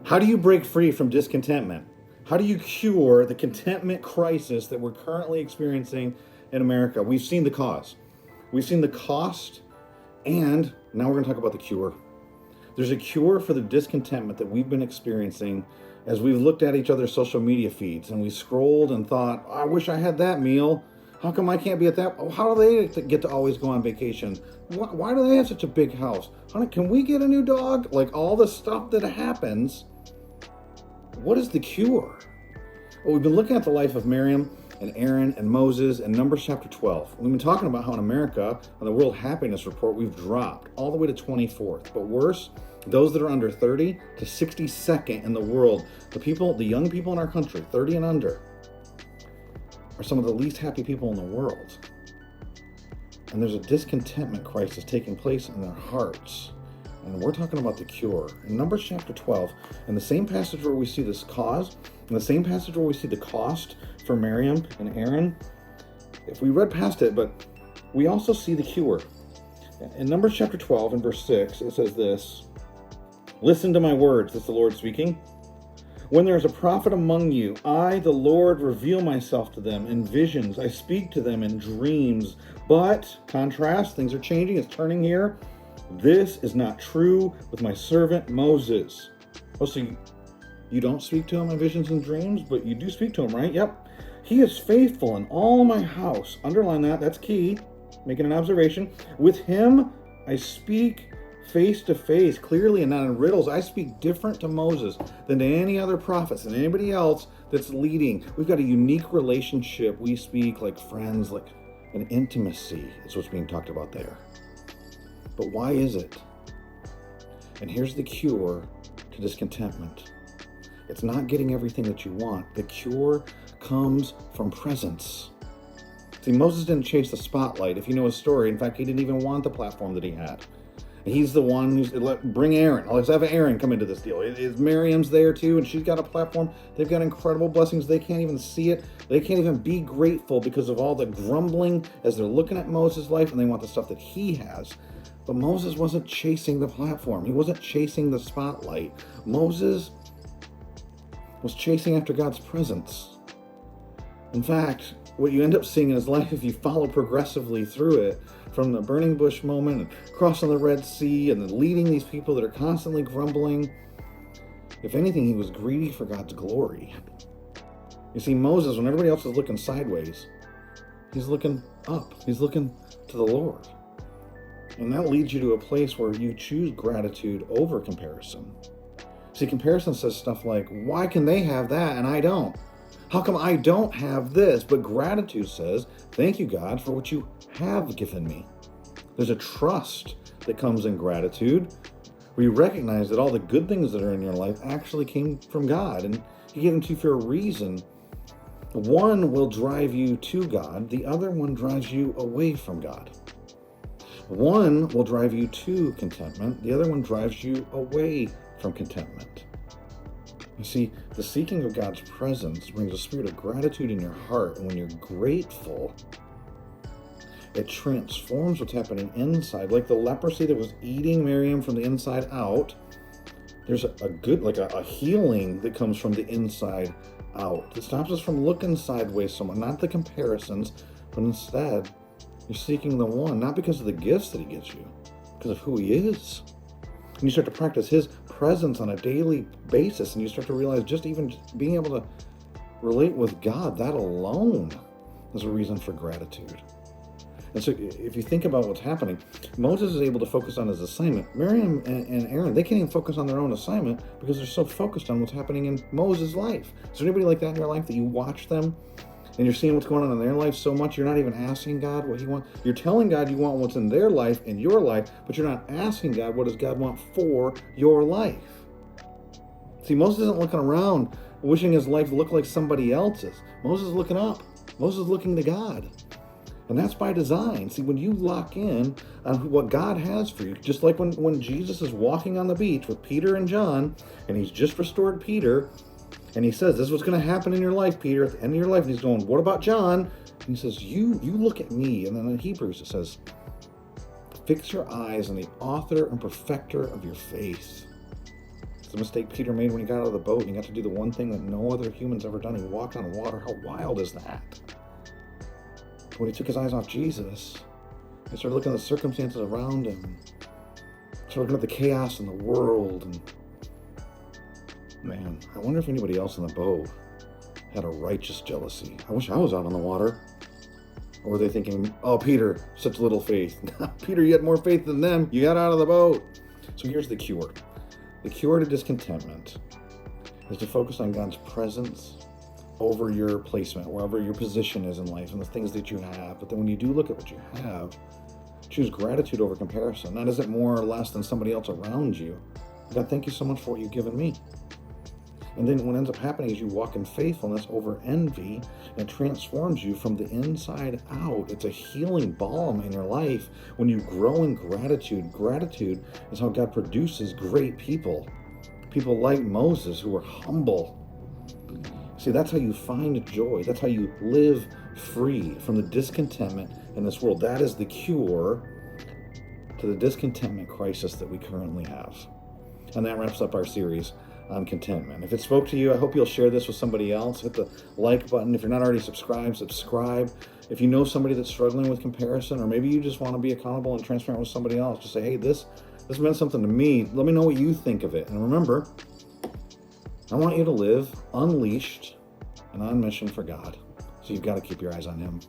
How do you break free from discontentment? How do you cure the contentment crisis that we're currently experiencing in America? We've seen the cause. We've seen the cost, and now we're going to talk about the cure. There's a cure for the discontentment that we've been experiencing as we've looked at each other's social media feeds and we scrolled and thought, I wish I had that meal. How come I can't be at that? How do they get to always go on vacation? Why do they have such a big house? Honey, can we get a new dog? Like all the stuff that happens. What is the cure? Well, we've been looking at the life of Miriam and Aaron and Moses in Numbers chapter 12. We've been talking about how in America, on the World Happiness Report, we've dropped all the way to 24th. But worse, those that are under 30 to 62nd in the world, the young people in our country, 30 and under, are some of the least happy people in the world. And there's a discontentment crisis taking place in their hearts. And we're talking about the cure. In Numbers chapter 12, in the same passage where we see this cause, in the same passage where we see the cost for Miriam and Aaron, if we read past it, but we also see the cure. In Numbers chapter 12 and verse 6, it says this, "Listen to my words," that's the Lord speaking. "When there is a prophet among you, I, the Lord, reveal myself to them in visions. I speak to them in dreams. But," contrast, things are changing, it's turning here. "This is not true with my servant Moses." Oh, so you don't speak to him in visions and dreams, but you do speak to him, right? Yep. "He is faithful in all my house." Underline that, that's key. Making an observation. "With him I speak face to face, clearly and not in riddles." I speak different to Moses than to any other prophets and anybody else that's leading. We've got a unique relationship. We speak like friends, like an intimacy is what's being talked about there. But why is it? And here's the cure to discontentment. It's not getting everything that you want. The cure comes from presence. See, Moses didn't chase the spotlight. If you know his story, in fact, he didn't even want the platform that he had. He's the one who's, bring Aaron. Let's have Aaron come into this deal. Miriam's there too, and she's got a platform. They've got incredible blessings. They can't even see it. They can't even be grateful because of all the grumbling as they're looking at Moses' life, and they want the stuff that he has. But Moses wasn't chasing the platform. He wasn't chasing the spotlight. Moses was chasing after God's presence. In fact, what you end up seeing in his life, if you follow progressively through it, from the burning bush moment and crossing the Red Sea and then leading these people that are constantly grumbling, if anything, he was greedy for God's glory. You see, Moses, when everybody else is looking sideways, he's looking up. He's looking to the Lord. And that leads you to a place where you choose gratitude over comparison. See, comparison says stuff like, why can they have that and I don't? How come I don't have this? But gratitude says, thank you, God, for what you have given me. There's a trust that comes in gratitude where you recognize that all the good things that are in your life actually came from God, and he gave them to you for a reason. One will drive you to God. The other one drives you away from God. One will drive you to contentment. The other one drives you away from contentment. You see, the seeking of God's presence brings a spirit of gratitude in your heart, and when you're grateful, it transforms what's happening inside. Like the leprosy that was eating Miriam from the inside out, there's a healing that comes from the inside out. It stops us from looking sideways somewhat, not the comparisons, but instead, you're seeking the one, not because of the gifts that he gives you, because of who he is. And you start to practice his presence on a daily basis, and you start to realize just even being able to relate with God, that alone is a reason for gratitude. And so if you think about what's happening, Moses is able to focus on his assignment. Miriam and Aaron, they can't even focus on their own assignment because they're so focused on what's happening in Moses' life. Is there anybody like that in your life that you watch them and you're seeing what's going on in their life so much you're not even asking God what he wants? You're telling God you want what's in their life, in your life, but you're not asking God what does God want for your life. See, Moses isn't looking around wishing his life looked like somebody else's. Moses is looking up. Moses is looking to God. And that's by design. See, when you lock in on what God has for you, just like when Jesus is walking on the beach with Peter and John, and he's just restored Peter, and he says, this is what's going to happen in your life, Peter, at the end of your life. And he's going, what about John? And he says, you look at me. And then in Hebrews it says, fix your eyes on the author and perfecter of your faith. It's the mistake Peter made when he got out of the boat and he got to do the one thing that no other human's ever done. He walked on water. How wild is that? When he took his eyes off Jesus, he started looking at the circumstances around him, started looking at the chaos in the world, and man, I wonder if anybody else in the boat had a righteous jealousy. I wish I was out on the water. Or were they thinking, oh, Peter, such little faith. Peter, you had more faith than them. You got out of the boat. So here's the cure. The cure to discontentment is to focus on God's presence over your placement, wherever your position is in life and the things that you have. But then when you do look at what you have, choose gratitude over comparison. Not is it more or less than somebody else around you. God, thank you so much for what you've given me. And then what ends up happening is you walk in faithfulness over envy, and it transforms you from the inside out. It's a healing balm in your life when you grow in gratitude. Gratitude is how God produces great people. People like Moses who were humble. See, that's how you find joy. That's how you live free from the discontentment in this world. That is the cure to the discontentment crisis that we currently have. And that wraps up our series on contentment. If it spoke to you, I hope you'll share this with somebody else. Hit the like button. If you're not already subscribed, subscribe. If you know somebody that's struggling with comparison, or maybe you just want to be accountable and transparent with somebody else, just say, hey, this meant something to me. Let me know what you think of it. And remember, I want you to live unleashed and on mission for God. So you've got to keep your eyes on Him.